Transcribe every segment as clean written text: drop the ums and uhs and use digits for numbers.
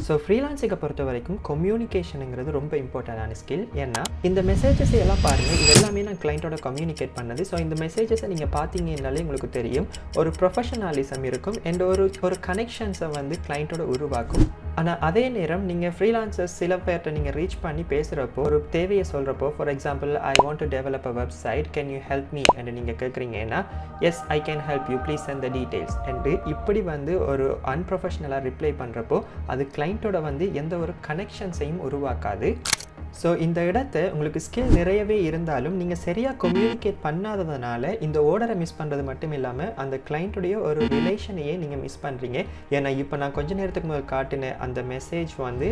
So ஃப்ரீலான்ஸிங்கை பொறுத்த வரைக்கும் கம்யூனிகேஷனுங்கிறது ரொம்ப இம்பார்ட்டண்டான ஸ்கில். ஏன்னா இந்த மெசேஜஸ் எல்லாம் பாருங்கள், இது எல்லாமே நான் கிளைண்ட்டோட கம்யூனிகேட் பண்ணது. ஸோ இந்த மெசேஜஸை நீங்கள் பார்த்தீங்கன்னாலே உங்களுக்கு தெரியும் ஒரு ப்ரொஃபஷனலிசம் இருக்கும் அண்ட் ஒரு கனெக்ஷன்ஸை வந்து கிளைண்ட்டோட உருவாக்கும். ஆனால் அதே நேரம் நீங்கள் ஃப்ரீலான்சர்ஸ் சில பேர்கிட்ட நீங்கள் ரீச் பண்ணி பேசுகிறப்போ ஒரு தேவையை சொல்கிறப்போ, for example I want to develop a website, can you help me என்று நீங்கள் கேட்குறீங்கன்னா yes I can help you, please send the details என்று இப்படி வந்து ஒரு அன்ப்ரொஃபஷ்னலாக ரிப்ளை பண்ணுறப்போ அது கிளைண்ட்டோட வந்து எந்த ஒரு கனெக்ஷன்ஸையும் உருவாக்காது. ஸோ இந்த இடத்த உங்களுக்கு ஸ்கில் நிறையவே இருந்தாலும் நீங்கள் சரியாக கம்யூனிகேட் பண்ணாததுனால இந்த ஓர்டரை மிஸ் பண்ணுறது மட்டும் இல்லாமல் அந்த கிளைண்ட்டுடைய ஒரு ரிலேஷனையே நீங்கள் மிஸ் பண்ணுறீங்க. ஏன்னா இப்போ நான் கொஞ்ச நேரத்துக்கு முதல் காட்டின அந்த மெசேஜ் வந்து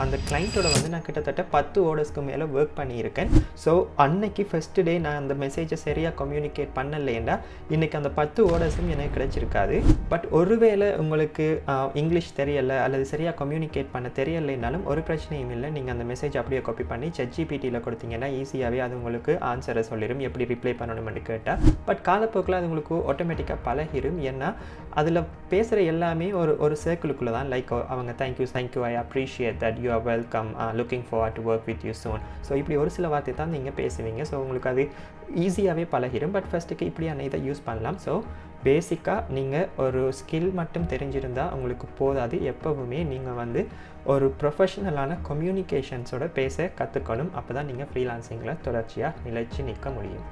அந்த கிளைண்ட்டோட வந்து நான் கிட்டத்தட்ட 10 ஓர்டர்ஸ்க்கு மேலே ஒர்க் பண்ணியிருக்கேன். ஸோ அன்னைக்கு ஃபஸ்ட்டு டே நான் அந்த மெசேஜை சரியாக கம்யூனிகேட் பண்ணலைன்னா இன்றைக்கி அந்த 10 ஓர்டர்ஸும் எனக்கு கிடைச்சிருக்காது. பட் ஒருவேளை உங்களுக்கு இங்கிலீஷ் தெரியலை அல்லது சரியாக கம்யூனிகேட் பண்ண தெரியலைன்னாலும் ஒரு பிரச்சனையும் இல்லை. நீங்கள் அந்த மெசேஜ் அப்படியே காப்பி பண்ணி ChatGPTயில் கொடுத்தீங்கன்னா ஈஸியாகவே அது உங்களுக்கு ஆன்சரை சொல்லிடும், எப்படி ரிப்ளை பண்ணணும்னு கேட்டால். பட் காலப்போக்கில் அது உங்களுக்கு ஆட்டோமேட்டிக்காக பழகிடும். ஏன்னா அதில் பேசுகிற எல்லாமே ஒரு சர்க்கிளுக்குள்ளே தான். லைக் அவங்க thank you I appreciate that, you are welcome, looking forward to work with you soon. So இப்படி ஒரு சில வார்த்தை தான் நீங்கள் பேசுவீங்க. ஸோ உங்களுக்கு அது ஈஸியாகவே பழகிடும். பட் ஃபஸ்ட்டுக்கு இப்படியான இதை யூஸ் பண்ணலாம். ஸோ பேசிக்காக நீங்கள் ஒரு ஸ்கில் மட்டும் தெரிஞ்சிருந்தால் உங்களுக்கு போதாது. எப்போவுமே நீங்கள் வந்து ஒரு ப்ரொஃபஷ்னலான கம்யூனிகேஷன்ஸோட பேச கற்றுக்கணும். அப்போ தான் நீங்கள் ஃப்ரீலான்சிங்கில் தொடர்ச்சியாக நிலைச்சு நிற்க முடியும்.